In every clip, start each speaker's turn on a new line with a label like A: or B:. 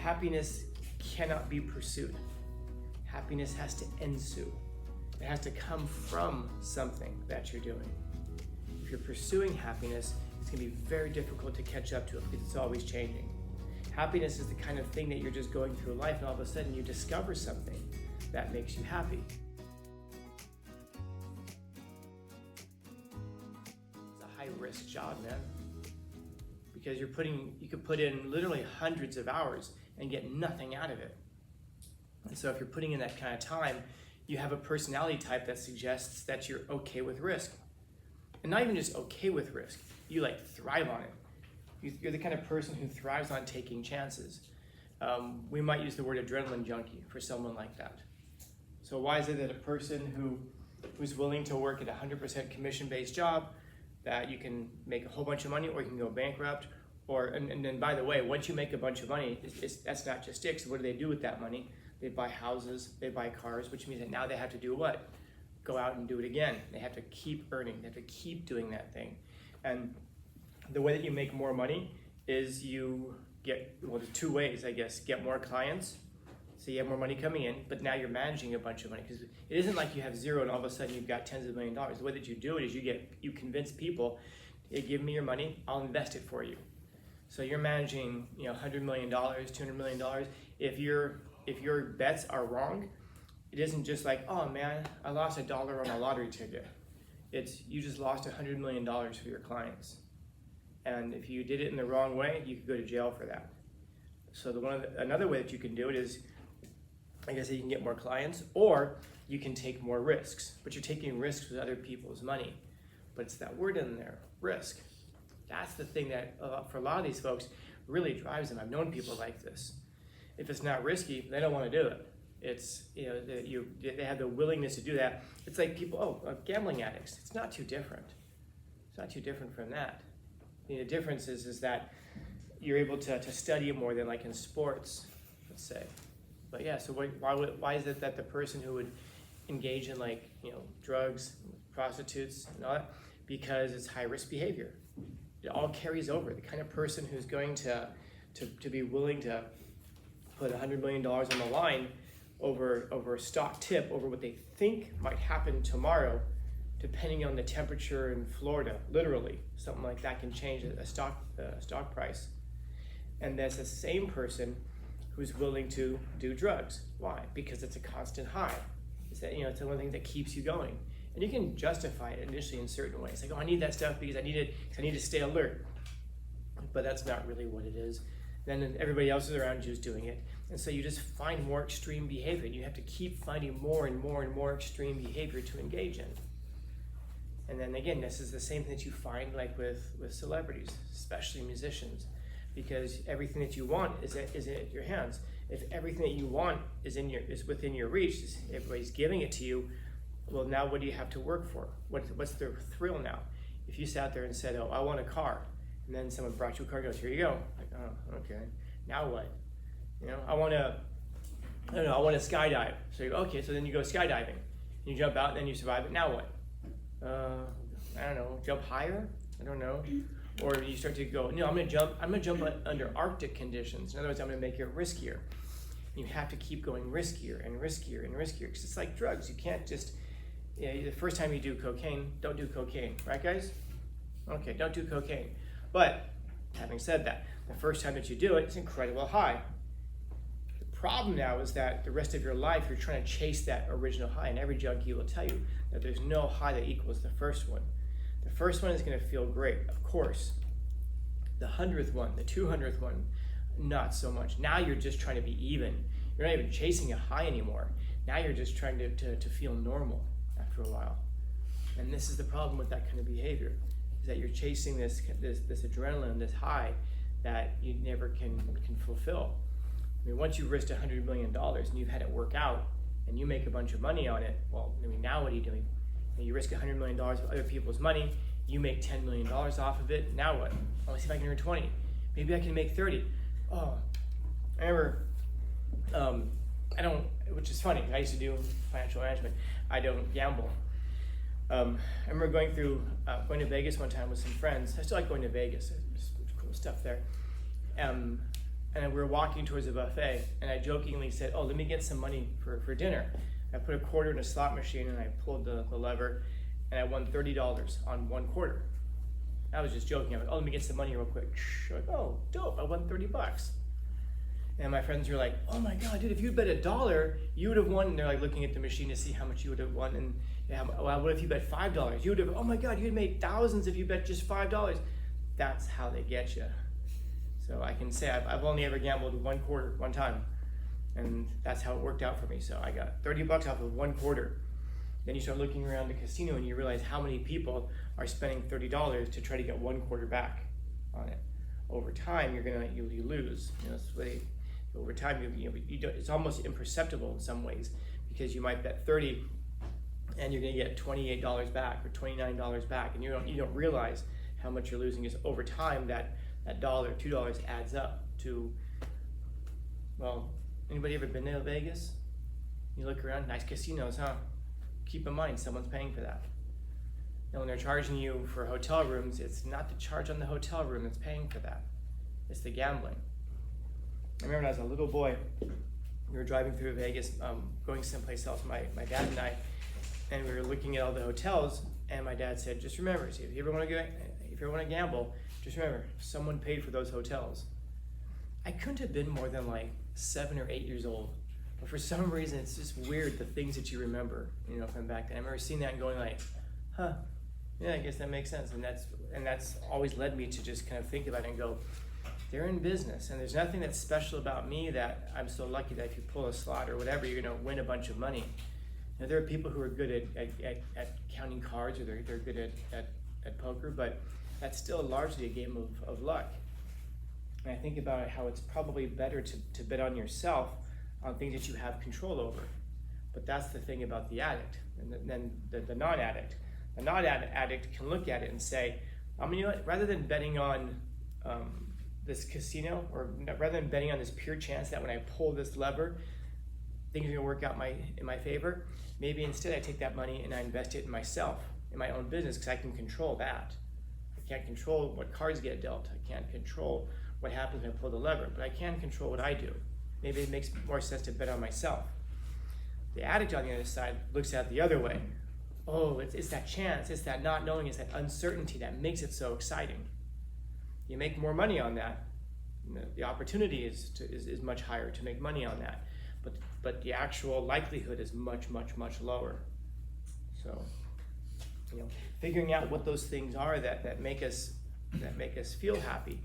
A: happiness cannot be pursued. Happiness has to ensue. It has to come from something that you're doing. If you're pursuing happiness, it's going to be very difficult to catch up to it because it's always changing. Happiness is the kind of thing that you're just going through life and all of a sudden you discover something that makes you happy. It's a high-risk job, man. Because you could put in literally hundreds of hours and get nothing out of it. And so if you're putting in that kind of time, you have a personality type that suggests that you're okay with risk. And not even just okay with risk, you like thrive on it. You're the kind of person who thrives on taking chances. We might use the word adrenaline junkie for someone like that. So why is it that a person who's willing to work at a 100% commission-based job, that you can make a whole bunch of money or you can go bankrupt, and then by the way, once you make a bunch of money, that's not just it. So what do they do with that money? They buy houses, they buy cars, which means that now they have to do what? Go out and do it again. They have to keep earning, they have to keep doing that thing. And the way that you make more money is you get, well, there's two ways, I guess. Get more clients, so you have more money coming in, but now you're managing a bunch of money, because it isn't like you have zero and all of a sudden you've got tens of $1 millions. The way that you do it is you convince people, hey, give me your money, I'll invest it for you. So you're managing, $100 million, $200 million. If your bets are wrong, it isn't just like, oh man, I lost $1 on a lottery ticket. It's you just lost $100 million for your clients. And if you did it in the wrong way, you could go to jail for that. So another way that you can do it is, I guess you can get more clients, or you can take more risks. But you're taking risks with other people's money. But it's that word in there, risk. That's the thing that for a lot of these folks really drives them. I've known people like this. If it's not risky, they don't want to do it. It's, they have the willingness to do that. It's like people, gambling addicts. It's not too different. It's not too different from that. The difference is that you're able to study it more than like in sports, let's say. But yeah, so why is it that the person who would engage in drugs, prostitutes and all that, because it's high risk behavior. It all carries over. The kind of person who's going to be willing to put $100 million on the line over a stock tip, over what they think might happen tomorrow, depending on the temperature in Florida, literally, something like that can change a stock price. And that's the same person who's willing to do drugs. Why? Because it's a constant high. It's that, it's the one thing that keeps you going. And you can justify it initially in certain ways. Like, I need that stuff because I need it, because I need to stay alert. But that's not really what it is. Then everybody else around you is doing it. And so you just find more extreme behavior. And you have to keep finding more and more and more extreme behavior to engage in. And then again, this is the same thing that you find like with celebrities, especially musicians. Because everything that you want is at your hands. If everything that you want is within your reach, everybody's giving it to you, well, now what do you have to work for? What's the thrill now? If you sat there and said, oh, I want a car, and then someone brought you a car and goes, here you go. Like, oh, okay, now what? I want to skydive. So you go, okay, so then you go skydiving. You jump out and then you survive it, now what? I don't know, jump higher? I don't know. Or you start to go, no, I'm gonna jump under Arctic conditions. In other words, I'm gonna make it riskier. You have to keep going riskier and riskier and riskier, because it's like drugs. You can't just, the first time you do cocaine, don't do cocaine, right guys? Okay, don't do cocaine. But having said that, the first time that you do it, it's incredible high. The problem now is that the rest of your life, you're trying to chase that original high, and every junkie will tell you that there's no high that equals the first one. The first one is gonna feel great, of course. The 100th one, the 200th one, not so much. Now you're just trying to be even. You're not even chasing a high anymore. Now you're just trying to feel normal after a while. And this is the problem with that kind of behavior, is that you're chasing this adrenaline, this high that you never can fulfill. I mean, once you've risked $100 million and you've had it work out and you make a bunch of money on it, well, I mean, now what are you doing? You risk $100 million of other people's money, you make $10 million off of it, now what? Well, let's see if I can earn 20. Maybe I can make 30. Oh, I remember, which is funny, I used to do financial management. I don't gamble. I remember going to Vegas one time with some friends. I still like going to Vegas, there's cool stuff there. And and we were walking towards a buffet, and I jokingly said, "Oh, let me get some money for dinner." I put a quarter in a slot machine, and I pulled the lever, and I won $30 on one quarter. I was just joking. I'm like, "Oh, let me get some money real quick." Like, "Oh, dope! I won $30." And my friends were like, "Oh my God, dude! If you'd bet $1, you would have won." And they're like looking at the machine to see how much you would have won. And yeah, well, what if you bet $5? You would have. Oh my God, you'd made thousands if you bet just $5. That's how they get you. So I can say I've only ever gambled one quarter, one time, and that's how it worked out for me. So I got $30 off of one quarter. Then you start looking around the casino and you realize how many people are spending $30 to try to get one quarter back on it. Over time, you lose. That's the way. Over time, it's almost imperceptible in some ways, because you might bet 30 and you're going to get $28 back or $29 back, and you don't realize how much you're losing. Is over time that $1, $2 adds up to, well, anybody ever been to Vegas? You look around, nice casinos, huh? Keep in mind, someone's paying for that. And when they're charging you for hotel rooms, it's not the charge on the hotel room that's paying for that. It's the gambling. I remember when I was a little boy, we were driving through Vegas, going someplace else, my dad and I, and we were looking at all the hotels, and my dad said, "Just remember, if you ever want to gamble, just remember, someone paid for those hotels." I couldn't have been more than like 7 or 8 years old, but for some reason, it's just weird, the things that you remember, from back then. I remember seeing that and going like, "Huh, yeah, I guess that makes sense." And that's always led me to just kind of think about it and go, they're in business, and there's nothing that's special about me that I'm so lucky that if you pull a slot or whatever, you're going to win a bunch of money. There are people who are good at counting cards, or they're good at poker, but that's still largely a game of luck. And I think about how it's probably better to bet on yourself on things that you have control over. But that's the thing about the addict, and then the non-addict. The non-addict can look at it and say, you know what, rather than betting on this casino, or rather than betting on this pure chance that when I pull this lever, things are gonna work out in my favor, maybe instead I take that money and I invest it in myself, in my own business, because I can control that. I can't control what cards get dealt. I can't control what happens when I pull the lever, but I can control what I do. Maybe it makes more sense to bet on myself. The addict on the other side looks at it the other way. Oh, it's that chance, it's that not knowing, it's that uncertainty that makes it so exciting. You make more money on that. The opportunity is much higher to make money on that, but the actual likelihood is much, much, much lower. So, figuring out what those things are that make us feel happy.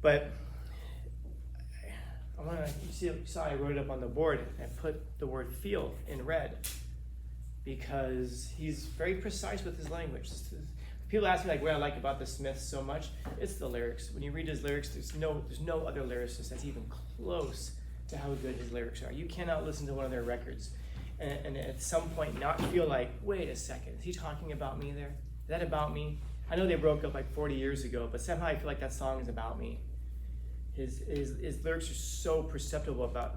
A: But you saw I wrote it up on the board. I put the word "feel" in red because he's very precise with his language. People ask me what I like about the Smiths so much. It's the lyrics. When you read his lyrics, there's no other lyricist that's even close to how good his lyrics are. You cannot listen to one of their records and at some point not feel like, wait a second, is he talking about me there? Is that about me? I know they broke up 40 years ago, but somehow I feel like that song is about me. His lyrics are so perceptible about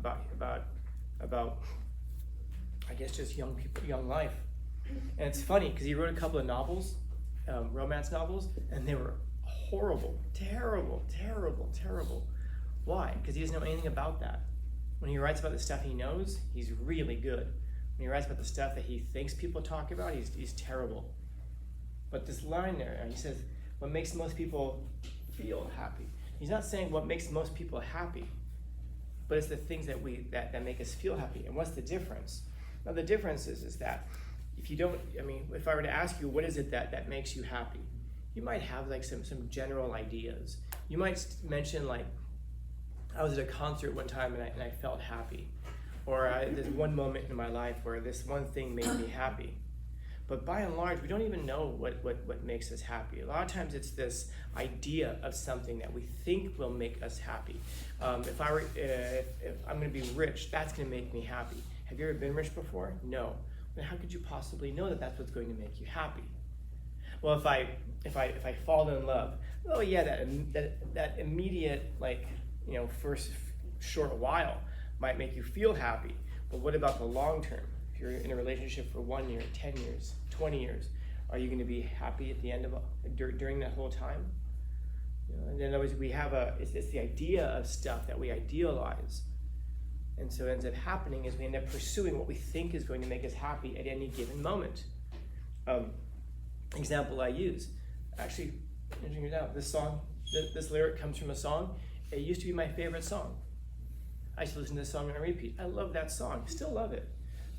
A: I guess just young people, young life. And it's funny because he wrote a couple of novels, romance novels, and they were horrible, terrible. Why? Because he doesn't know anything about that. When he writes about the stuff he knows, he's really good. When he writes about the stuff that he thinks people talk about, he's terrible. But this line there, he says, what makes most people feel happy. He's not saying what makes most people happy, but it's the things that make us feel happy. And what's the difference? Now the difference is that if I were to ask you, what is it that makes you happy? You might have some general ideas. You might mention I was at a concert one time and I felt happy. Or there's one moment in my life where this one thing made me happy. But by and large, we don't even know what makes us happy. A lot of times it's this idea of something that we think will make us happy. If I'm gonna be rich, that's gonna make me happy. Have you ever been rich before? No. Then how could you possibly know that that's what's going to make you happy? Well, if I fall in love, oh yeah, that immediate first short while might make you feel happy. But what about the long term? If you're in a relationship for 1 year, 10 years, 20 years, are you going to be happy at the end of during that whole time? And in other words, we have it's the idea of stuff that we idealize. And so what ends up happening is we end up pursuing what we think is going to make us happy at any given moment. Example I use, actually, interesting enough, this lyric comes from a song. It used to be my favorite song. I used to listen to this song on repeat. I love that song, still love it.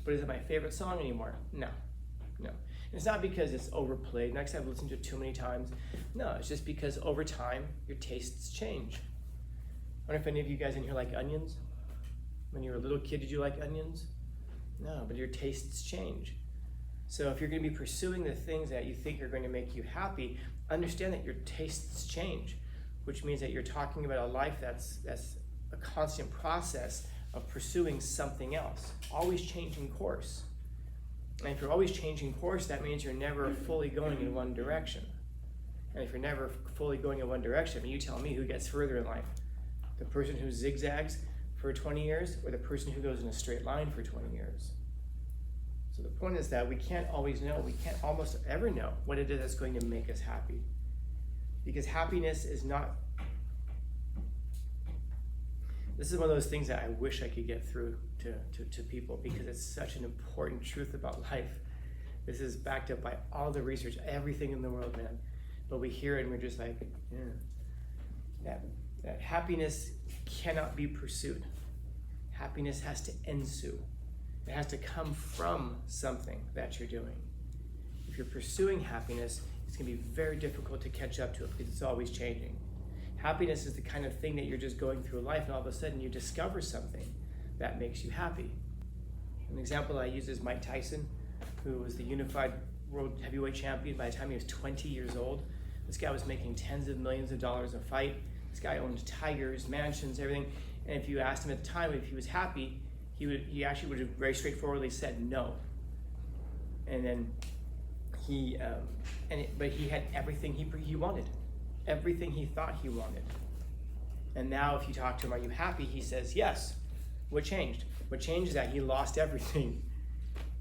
A: But is it my favorite song anymore? No. And it's not because it's overplayed, not because I've listened to it too many times. No, it's just because over time, your tastes change. I wonder if any of you guys in here like onions? When you were a little kid, did you like onions? No, but your tastes change. So if you're going to be pursuing the things that you think are going to make you happy, understand that your tastes change, which means that you're talking about a life that's a constant process of pursuing something else, always changing course. And if you're always changing course, that means you're never fully going in one direction. And if you're never fully going in one direction, you tell me who gets further in life. The person who zigzags for 20 years or the person who goes in a straight line for 20 years. So the point is that we can't always know, we can't almost ever know what it is that's going to make us happy. Because happiness is not, this is one of those things that I wish I could get through to people, because it's such an important truth about life. This is backed up by all the research, everything in the world, man. But we hear it and we're just like, yeah. That happiness cannot be pursued. Happiness has to ensue. It has to come from something that you're doing. If you're pursuing happiness, it's going to be very difficult to catch up to it because it's always changing. Happiness is the kind of thing that you're just going through life and all of a sudden you discover something that makes you happy. An example I use is Mike Tyson, who was the unified world heavyweight champion by the time he was 20 years old. This guy was making tens of millions of dollars a fight. This guy owned tigers, mansions, everything. And if you asked him at the time if he was happy, he actually would have very straightforwardly said no. And then but he had everything he wanted, everything he thought he wanted. And now if you talk to him, are you happy? He says yes. What changed? What changed is that he lost everything.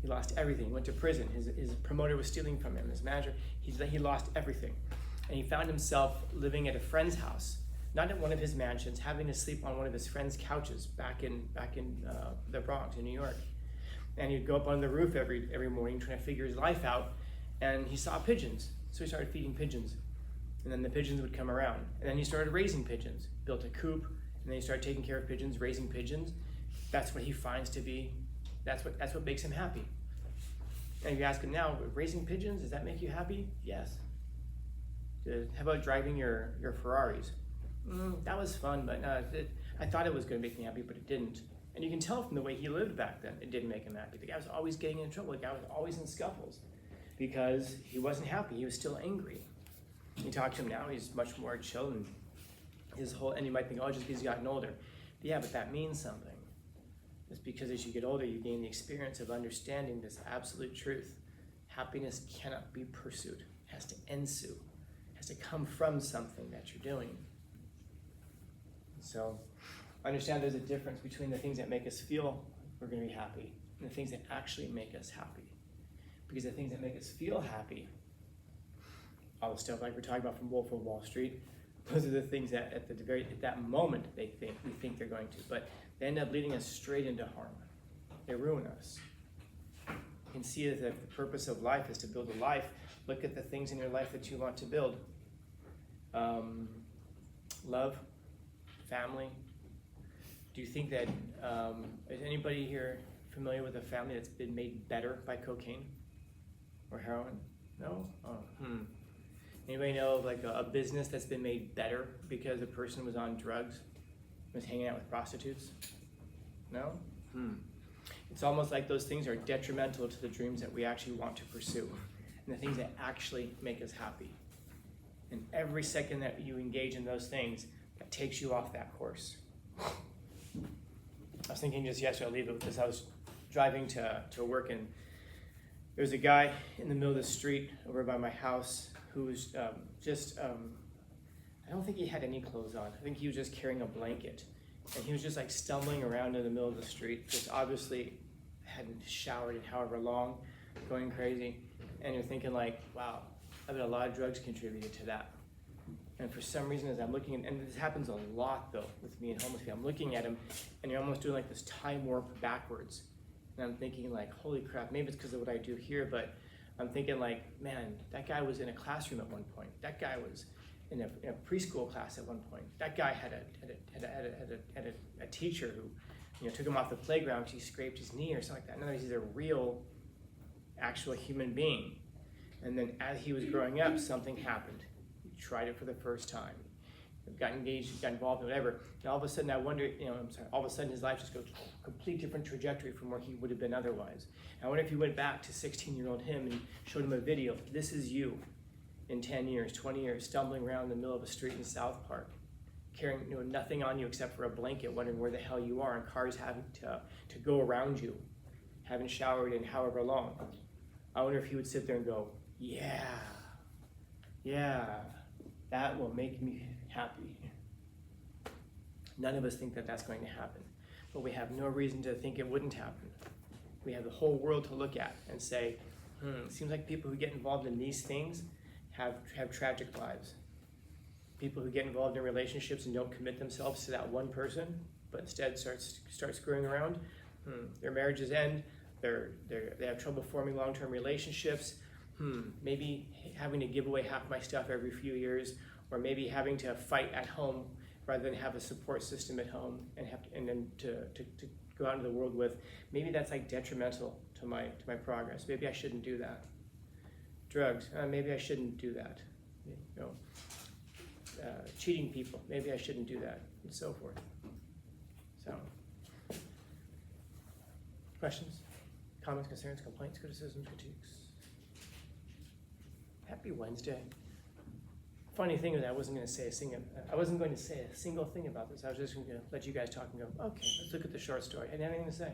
A: He lost everything. He went to prison. His promoter was stealing from him. His manager, he lost everything. And he found himself living at a friend's house, not at one of his mansions, having to sleep on one of his friend's couches back in the Bronx in New York. And he'd go up on the roof every morning trying to figure his life out, and he saw pigeons. So he started feeding pigeons. And then the pigeons would come around. And then he started raising pigeons, built a coop, and then he started taking care of pigeons, raising pigeons. That's what he finds to be, that's what makes him happy. And if you ask him now, raising pigeons, does that make you happy? Yes. How about driving your Ferraris? That was fun, but I thought it was going to make me happy, but it didn't. And you can tell from the way he lived back then, it didn't make him happy. The guy was always getting in trouble. The guy was always in scuffles because he wasn't happy. He was still angry. You talk to him now, he's much more chill, and and you might think, oh, just because he's gotten older. Yeah, but that means something. It's because as you get older, you gain the experience of understanding this absolute truth. Happiness cannot be pursued. It has to ensue. It has to come from something that you're doing. So understand there's a difference between the things that make us feel we're going to be happy and the things that actually make us happy. Because the things that make us feel happy, all the stuff like we're talking about from Wolf of Wall Street, those are the things that at that moment we think they're going to, but they end up leading us straight into harm. They ruin us. You can see that the purpose of life is to build a life. Look at the things in your life that you want to build. Love, family. Do you think that, is anybody here familiar with a family that's been made better by cocaine or heroin? No? Anybody know of like a business that's been made better because a person was on drugs, was hanging out with prostitutes? No? It's almost like those things are detrimental to the dreams that we actually want to pursue and the things that actually make us happy. And every second that you engage in those things, that takes you off that course. I was thinking just yesterday, I'll leave it with this. I was driving to work, and there was a guy in the middle of the street over by my house who was I don't think he had any clothes on. I think he was just carrying a blanket. And he was just like stumbling around in the middle of the street, just obviously hadn't showered in however long, going crazy. And you're thinking like, wow, I bet a lot of drugs contributed to that. And for some reason, as I'm looking, and this happens a lot though with me and homeless people, I'm looking at him and you're almost doing like this time warp backwards. And I'm thinking like, holy crap, maybe it's because of what I do here, but I'm thinking like, man, that guy was in a classroom at one point. That guy was in a preschool class at one point. That guy had a teacher who took him off the playground because he scraped his knee or something like that. In other words, he's a real, actual human being. And then as he was growing up, something happened. He tried it for the first time. Got engaged, got involved in whatever. And all of a sudden I wonder, all of a sudden his life just goes a complete different trajectory from where he would have been otherwise. And I wonder if you went back to 16-year-old him and showed him a video, this is you in 10 years, 20 years, stumbling around in the middle of a street in South Park, carrying nothing on you except for a blanket, wondering where the hell you are, and cars having to go around you, haven't showered in however long. I wonder if he would sit there and go, yeah, that will make me happy. None of us think that that's going to happen, but we have no reason to think it wouldn't happen. We have the whole world to look at and say, it seems like people who get involved in these things have tragic lives. People who get involved in relationships and don't commit themselves to that one person, but instead start screwing around, their marriages end, they have trouble forming long-term relationships, maybe having to give away half my stuff every few years, or maybe having to fight at home rather than have a support system at home and then to go out into the world with. Maybe that's like detrimental to my progress. Maybe I shouldn't do that. Drugs, maybe I shouldn't do that. Cheating people, maybe I shouldn't do that, and so forth. So, questions, comments, concerns, complaints, criticisms, critiques? Happy Wednesday. Funny thing is, I wasn't going to say a single thing about this. I was just going to let you guys talk and go, okay, let's look at the short story. I didn't have anything to say.